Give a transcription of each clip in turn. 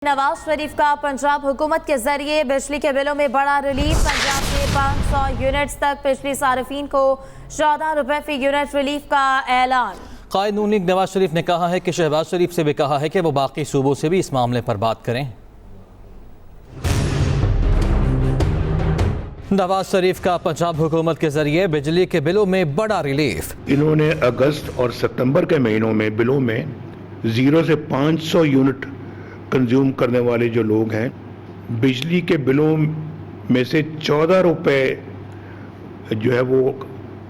नवाज शरीफ का पंजाब हुकूमत के जरिए बिजली के बिलों में बड़ा रिलीफ। पंजाब के 500 यूनिट्स तक बिजली सार्फिन को 14 रुपए फी यूनिट रिलीफ का ऐलान। कायद नून लीग नवाज शरीफ ने कहा है कि शहबाज शरीफ से भी कहा है कि वो बाकी सूबों से भी इस मामले पर बात करें। नवाज शरीफ का पंजाब हुकूमत के जरिए बिजली के बिलों में बड़ा रिलीफ। इन्होंने अगस्त और सितंबर के महीनों में बिलों में 0 से 500 यूनिट कंज्यूम करने वाले जो लोग हैं, बिजली के बिलों में से 14 रुपए जो है वो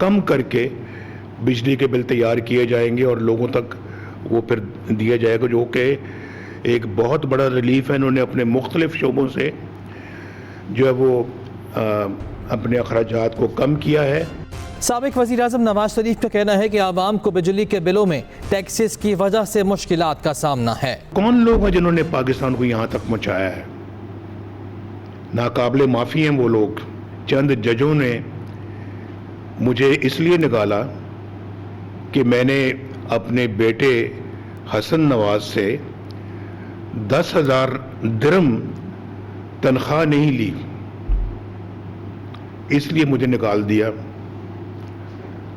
कम करके बिजली के बिल तैयार किए जाएंगे और लोगों तक वो फिर दिया जाएगा, जो कि एक बहुत बड़ा रिलीफ है। इन्होंने अपने मुख्तलिफ शोबों से जो है वो अपने अखराजात को कम किया है। साबिक वज़ीर आज़म नवाज शरीफ का कहना है कि आवाम को बिजली के बिलों में टैक्सेस की वजह से मुश्किलात का सामना है। कौन लोग हैं जिन्होंने पाकिस्तान को यहाँ तक पहुँचाया है? नाकाबिले माफ़ी हैं वो लोग। चंद जजों ने मुझे इसलिए निकाला कि मैंने अपने बेटे हसन नवाज से 10,000 दिरहम तनख्वाह नहीं ली, इसलिए मुझे निकाल दिया।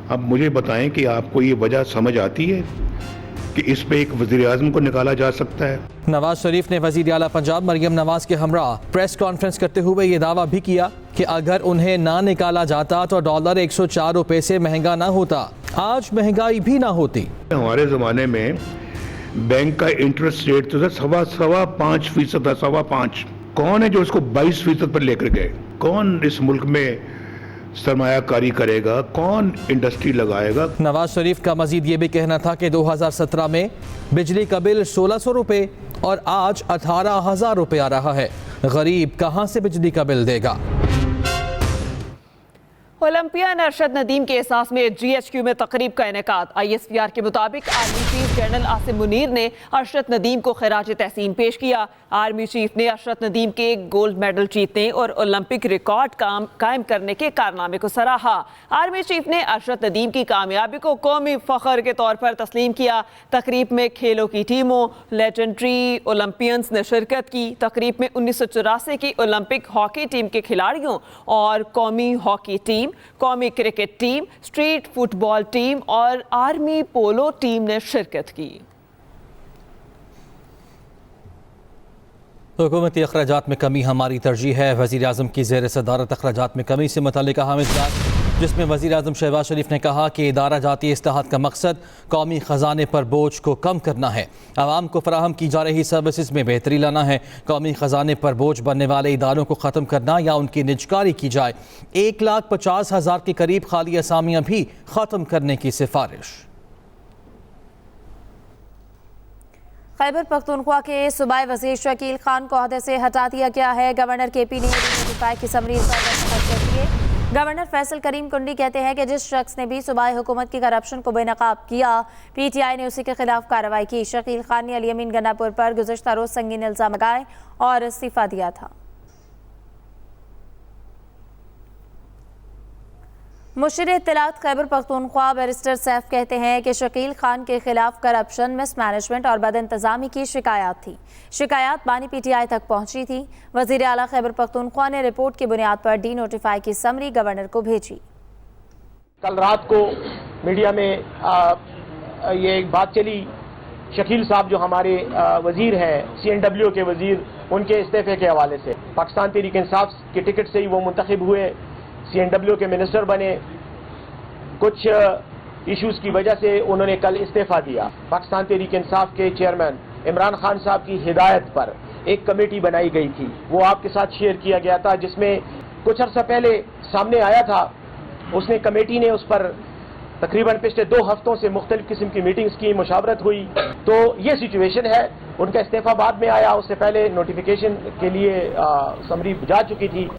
अब मुझे बताएं कि आपको ये वजह समझ आती है कि इस पे एक वज़ीर आज़म को निकाला जा सकता है? नवाज शरीफ ने वज़ीर आला पंजाब मरियम नवाज के हमरा प्रेस कॉन्फ्रेंस करते हुए ये दावा भी किया कि अगर उन्हें ना निकाला जाता तो डॉलर 104 रुपए से महंगा ना होता, आज महंगाई भी ना होती। हमारे ज़माने में बैंक का इंटरेस्ट रेट तो सवा 5% था, 5.25। कौन है जो उसको 22% पर लेकर गए? कौन इस मुल्क में सरमायाकारी करेगा? कौन इंडस्ट्री लगाएगा? नवाज शरीफ का मजीद ये भी कहना था कि 2017 में बिजली का बिल 1600 रुपए और आज 18,000 रुपए आ रहा है। गरीब कहां से बिजली का बिल देगा? ओलंपियन अरशद नदीम के एहसास में GHQ में तकरीब का इनेकाद। ISPR के मुताबिक army chief general Asim Munir ने अरशद नदीम को खिराज तहसीन पेश किया। आर्मी चीफ ने अरशद नदीम के गोल्ड मेडल जीतने और ओलंपिक रिकॉर्ड कायम करने के कारनामे को सराहा। आर्मी चीफ ने अरशद नदीम की कामयाबी को कौमी फख्र के तौर पर तस्लीम किया। तकरीब में खेलों की टीमों, लेजेंडरी ओलंपियंस ने शिरकत की। तकरीब में 1984 की ओलंपिक हॉकी टीम के खिलाड़ियों और कौमी हॉकी टीम, कौमी cricket team, street football team और आर्मी पोलो टीम ने शिरकत की। हुकूमती अखराजात में कमी हमारी तरजीह है। वज़ीर आज़म की ज़ेर सदारत अखराजात में कमी से मुताल्लिक़ अहम इजलास, जिसमें वज़ीर आज़म शहबाज शरीफ ने कहा कि इदारा जाती इस्लाहात का मकसद कौमी ख़जाने पर बोझ को कम करना है, आवाम को फराहम की जा रही सर्विसेज में बेहतरी लाना है। कौमी ख़जाने पर बोझ बनने वाले इदारों को ख़त्म करना या उनकी निजकारी की जाए। 1,50,000 के करीब खाली असामियाँ भी ख़त्म करने की सिफारिश। खैबर पख्तूनख्वा के सूबाई वज़ीर शकील खान को ओहदे से हटा दिया गया है। गवर्नर KP ने नोटिफाई की समरी पर दस्तखत कर दिए। गवर्नर फैसल करीम कुंडी कहते हैं कि जिस शख्स ने भी सूबाई हुकूमत की करप्शन को बेनकाब किया, PTI ने उसी के खिलाफ कार्रवाई की। शकील खान ने अली अमीन गन्नापुर पर गुज़श्ता रोज़ संगीन इल्ज़ाम लगाए और इस्तीफ़ा दिया था। मुशीर इत्तलात खैबर पख्तूनख्वा बैरिस्टर सैफ कहते हैं कि शकील खान के खिलाफ करप्शन, मिसमैनेजमेंट और बदइंतजामी की शिकायत थी। शिकायत बानी PTI तक पहुंची थी। वज़ीर आला खैबर पख्तूनख्वा ने रिपोर्ट की बुनियाद पर डीनोटिफाई की समरी गवर्नर को भेजी। कल रात को मीडिया में ये एक बात चली, शकील साहब जो हमारे वजीर हैं, CNW के वजीर, उनके इस्तीफे के हवाले से। पाकिस्तान तहरीक इंसाफ के टिकट से ही वो मुंतखब हुए, CNW के मिनिस्टर बने। कुछ इश्यूज की वजह से उन्होंने कल इस्तीफा दिया। पाकिस्तान तहरीक इंसाफ के चेयरमैन इमरान खान साहब की हिदायत पर एक कमेटी बनाई गई थी, वो आपके साथ शेयर किया गया था, जिसमें कुछ अर्सा पहले सामने आया था। उसने कमेटी ने उस पर तकरीबन पिछले 2 हफ्तों से मुख्तलिफ किस्म की मीटिंग्स की, मुशावरत हुई। तो ये सिचुएशन है। उनका इस्तीफा बाद में आया, उससे पहले नोटिफिकेशन के लिए समरी जा चुकी थी।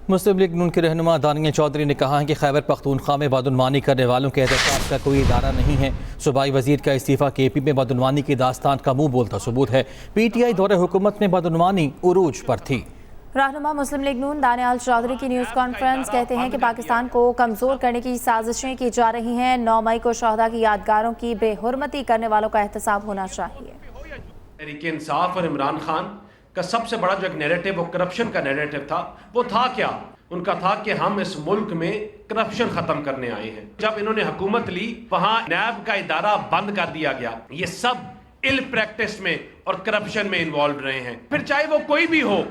मुस्लिम लीग नून के रहनुमा दानिया चौधरी ने कहा है कि खैबर पख्तूनख्वा में बदउनवानी करने वालों के एहतसाब का कोई इदारा नहीं है। सूबाई वजीर का इस्तीफ़ा KP में बदउनवानी की दास्तान का मुँह बोलता सबूत है। PTI दौरे हुकूमत में बदउनवानी उरूज पर थी। रहनुमा मुस्लिम लीग नून दानियाल चौधरी की न्यूज़ कॉन्फ्रेंस कहते हैं कि पाकिस्तान को कमज़ोर करने की साजिशें की जा रही हैं। 9 मई को शहदा की यादगारों की बेहुरमती करने वालों का एहतसाब होना चाहिए। तहरीक इंसाफ और इमरान खान का सबसे बड़ा जो एक नैरेटिव वो करप्शन का नैरेटिव था, वो था क्या? उनका था कि हम इस मुल्क में करप्शन खत्म करने आए हैं। जब इन्होंने हुकूमत ली वहां नैब का इदारा बंद कर दिया गया। ये सब इल प्रैक्टिस में और करप्शन में इन्वॉल्व रहे हैं। फिर चाहे वो कोई भी हो,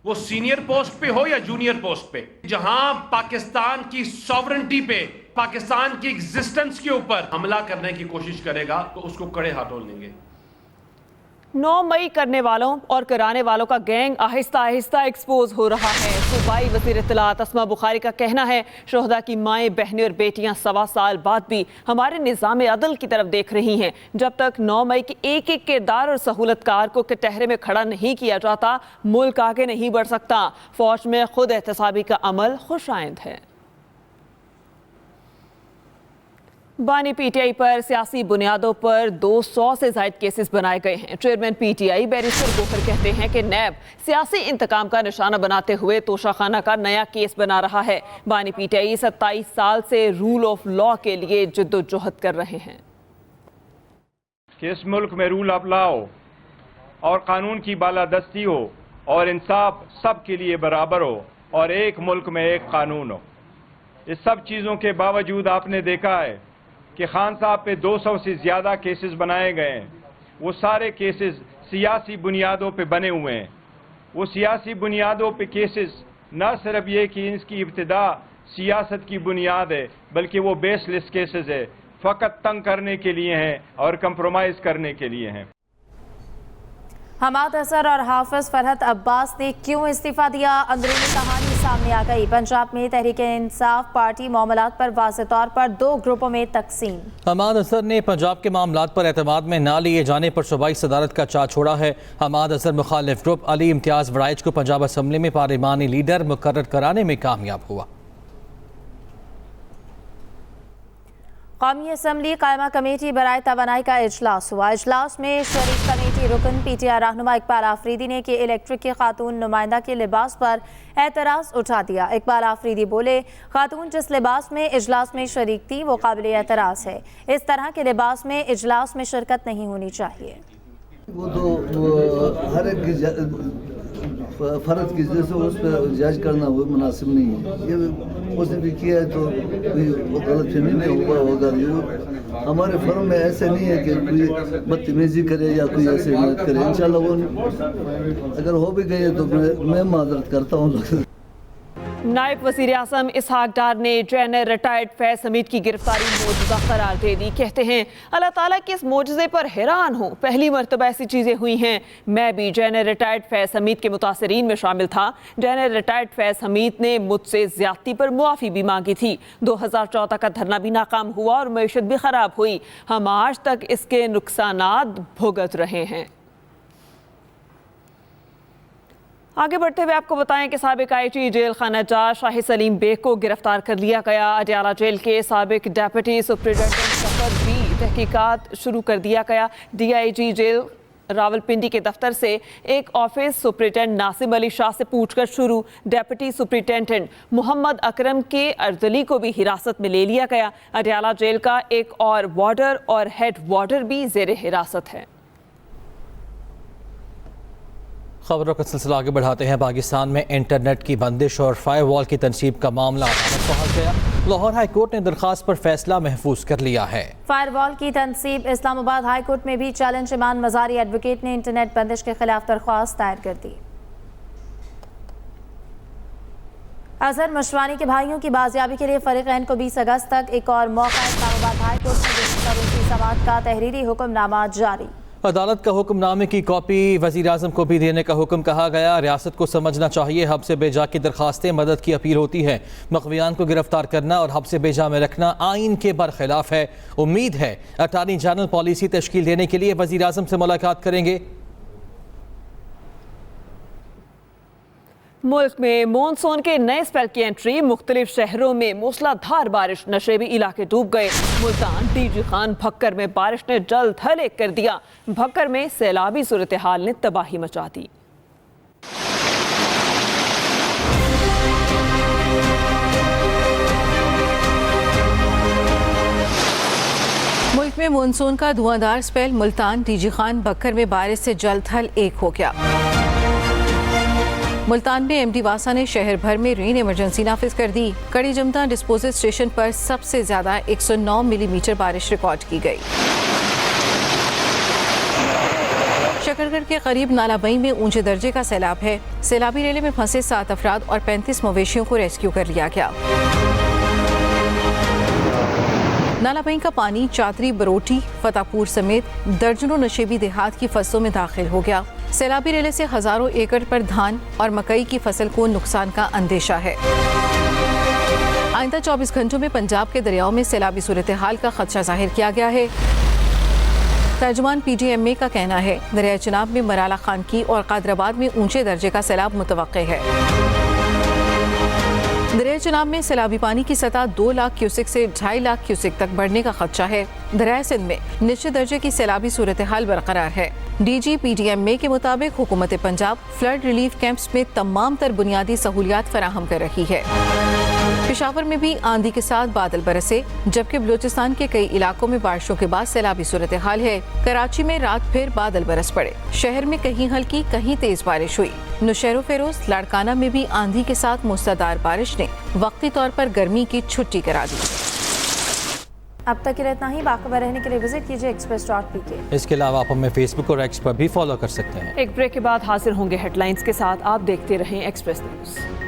वो सीनियर पोस्ट पे हो या जूनियर पोस्ट पे, जहां पाकिस्तान की सॉवरेंटी पे, पाकिस्तान की एग्जिस्टेंस के ऊपर हमला करने की कोशिश करेगा तो उसको कड़े हाथों लेंगे। 9 मई करने वालों और कराने वालों का गैंग आहिस्ता आहिस्ता एक्सपोज हो रहा है। सूबाई वज़ीर इत्तलात अस्मा बुखारी का कहना है, शोहदा की माएँ, बहनें और बेटियां 1.25 साल बाद भी हमारे निज़ाम अदल की तरफ देख रही हैं। जब तक 9 मई के एक एक किरदार और सहूलतकार को कटहरे में खड़ा नहीं किया जाता, मुल्क आगे नहीं बढ़ सकता। फौज में खुद एहतसाबी का अमल खुशाइंद है। बानी पीटीआई पर सियासी बुनियादों पर 200 से ज्यादा केसेस बनाए गए हैं। चेयरमैन पीटीआई बैरिस्टर गोहर कहते हैं कि नैब सियासी इंतकाम का निशाना बनाते हुए तोशाखाना का नया केस बना रहा है। बानी पीटीआई 27 साल से रूल ऑफ लॉ के लिए जिद्दोजहद कर रहे हैं कि इस मुल्क में रूल ऑफ लॉ हो और कानून की बालादस्ती हो और इंसाफ सबके लिए बराबर हो और एक मुल्क में एक कानून हो। इस सब चीज़ों के बावजूद आपने देखा है कि खान साहब पे 200 से ज़्यादा केसेस बनाए गए हैं। वो सारे केसेस सियासी बुनियादों पे बने हुए हैं। वो सियासी बुनियादों पे केसेस न सिर्फ ये कि इसकी इब्तिदा सियासत की बुनियाद है, बल्कि वो बेसलेस केसेस है, फ़कत तंग करने के लिए हैं और कंप्रोमाइज़ करने के लिए हैं। हमाद असर और हाफिज फरहत अब्बास ने क्यों इस्तीफा दिया? अंदरूनी कहानी सामने आ गई। पंजाब में तहरीक इंसाफ पार्टी मामलात पर वाज़ेह तौर पर 2 ग्रुपों में तकसीम। हमाद असर ने पंजाब के मामलात पर एतमाद में ना लिए जाने पर सूबाई सदारत का चार्ज छोड़ा है। हमाद असर मुखालिफ ग्रुप अली इम्तियाज़ वड़ाइच को पंजाब असम्बली में पार्लिमानी लीडर मुकर्रर कराने में कामयाब हुआ। कौमी असम्बली कायमा कमेटी बराए तवानाई का इजलास हुआ। इजलास में शरीक कमेटी रुकन पीटीआई रहनुमा इकबाल आफरीदी ने कि इलेक्ट्रिक की खातून नुमाइंदा के लिबास पर एतराज़ उठा दिया। इकबाल आफरीदी बोले, खातून जिस लिबास में इजलास में शरीक थी वो काबिल एतराज़ है। इस तरह के लिबास में इजलास में शिरकत नहीं होनी चाहिए। वो तो हर एक फ़र्द की वजह से उस पर जज करना वो मुनासिब नहीं है। ये उसने भी किया है तो वो गलत फहमी में हुआ होगा। ये हमारे फर्म में ऐसे नहीं है कि कोई बदतमीज़ी करे या कोई ऐसे मदद करे। इंशाल्लाह वो अगर हो भी गए तो मैं माजरत करता हूँ। नायब वज़ीर आज़म इसहाक डार ने जेनर रिटायर्ड फैज़ हमीद की गिरफ्तारी मौजूदा करार दे दी। कहते हैं, अल्लाह ताला के इस मोजज़े पर हैरान हूँ। पहली मरतबा ऐसी चीज़ें हुई हैं। मैं भी जेनर रिटायर्ड फैज़ हमीद के मुतासरीन में शामिल था। जेनर रिटायर्ड फैज़ हमीद ने मुझसे ज़्यादती पर मुआफ़ी भी मांगी थी। 2014 का धरना भी नाकाम हुआ और मईशत भी ख़राब हुई। हम आज तक इसके नुकसानात भुगत रहे हैं। आगे बढ़ते हुए आपको बताएं कि साबिक आईजी जेल खाना जा शाही सलीम बेग को गिरफ्तार कर लिया गया। अडयाला जेल के साबिक डेप्यूटी सुप्रिटेंडेंट सफर भी तहकीकात शुरू कर दिया गया। डीआईजी जेल रावलपिंडी के दफ्तर से एक ऑफिस सुप्रिटेंडेंट नासिम अली शाह से पूछकर शुरू। डेप्यूटी सुप्रिटेंडेंट मोहम्मद अकरम के अर्जली को भी हिरासत में ले लिया गया। अडयाला जेल का एक और वार्डर और हेड वार्डर भी जेर हिरासत है। खबरों का सिलसिला आगे बढ़ाते हैं। पाकिस्तान में इंटरनेट की बंदिश और फायरवॉल की तनसीब का मामला अदालत पहुंच गया। लाहौर हाई कोर्ट ने दरखास्त पर फैसला महफूज कर लिया है। फायरवॉल की तनसीब इस्लामाबाद हाई कोर्ट में भी चैलेंज। इमान मजारी एडवोकेट ने इंटरनेट बंदिश के खिलाफ दरख्वास्त दायर कर दी। अजहर मशवानी के भाइयों की बाजियाबी के लिए फरीकैन को 20 अगस्त तक एक और मौका। इस्लामाबाद हाई कोर्ट में उनकी समाअत का तहरीरी हुक्मनामा जारी। अदालत का हुक्मनामे की कॉपी वज़ीर आज़म को भी देने का हुक्म कहा गया। रियासत को समझना चाहिए हब से बेजा की दरखास्तें मदद की अपील होती है। मखवियान को गिरफ्तार करना और हब से बेजा में रखना आइन के बरखिलाफ है। उम्मीद है अटॉर्नी जनरल पॉलिसी तश्कील देने के लिए वज़ीर आज़म से मुलाकात करेंगे। मुल्क में मॉनसून के नए स्पेल की एंट्री। मुख्तलिफ शहरों में मूसलाधार बारिश, नशेबी इलाके डूब गए। मुल्तान, डीजी खान, भक्कर में बारिश ने जल थल एक कर दिया। भक्कर में सैलाबी सूरत हाल ने तबाही मचा दी। मुल्क में मानसून का धुआंधार स्पेल। मुल्तान, डीजी खान, बक्कर में बारिश से जल थल एक हो गया। मुल्तान में एमडी वासा ने शहर भर में रेन इमरजेंसी नाफिज कर दी। कड़ी जमता डिस्पोजल स्टेशन पर सबसे ज्यादा 109 मिलीमीटर बारिश रिकॉर्ड की गई। शकरगढ़ के करीब नालाबई में ऊंचे दर्जे का सैलाब है। सैलाबी रेले में फंसे 7 अफराद और 35 मवेशियों को रेस्क्यू कर लिया गया। नालाबई का पानी चातरी, बरोटी, फतापुर समेत दर्जनों नशेबी देहात की फसलों में दाखिल हो गया। सैलाबी रेले से हजारों एकड़ पर धान और मकई की फसल को नुकसान का अंदेशा है। आइंदा 24 घंटों में पंजाब के दरियाओं में सैलाबी सूरत हाल का खदशा जाहिर किया गया है। तर्जुमान PDMA का कहना है दरिया चिनाब में मराला खानकी और कादराबाद में ऊंचे दर्जे का सैलाब मुतवक्के है। दरिया चिनाब में सैलाबी पानी की सतह 2 लाख क्यूसेक से 2.5 लाख क्यूसेक तक बढ़ने का खदशा है। दरिया सिंध में निचले दर्जे की सैलाबी सूरत हाल बरकरार है। DG PDMA के मुताबिक हुकूमत पंजाब फ्लड रिलीफ कैंप्स में तमाम तर बुनियादी सहूलियात फराहम कर रही है। पेशावर में भी आंधी के साथ बादल बरसे, जबकि बलूचिस्तान के कई इलाकों में बारिशों के बाद सैलाबी सूरत हाल है। कराची में रात फिर बादल बरस पड़े। शहर में कहीं हल्की कहीं तेज बारिश हुई। नौशहरो फेरोज, लाड़काना में भी आंधी के साथ मूसलाधार बारिश ने वक्ती तौर पर गर्मी की छुट्टी करा दी। अब तक के लिए इतना ही। बाखबर रहने के लिए विजिट कीजिए express.pk। इसके अलावा आप हमें फेसबुक और एक्स पर भी फॉलो कर सकते हैं। एक ब्रेक के बाद हाजिर होंगे हेडलाइंस के साथ। आप देखते रहें एक्सप्रेस न्यूज।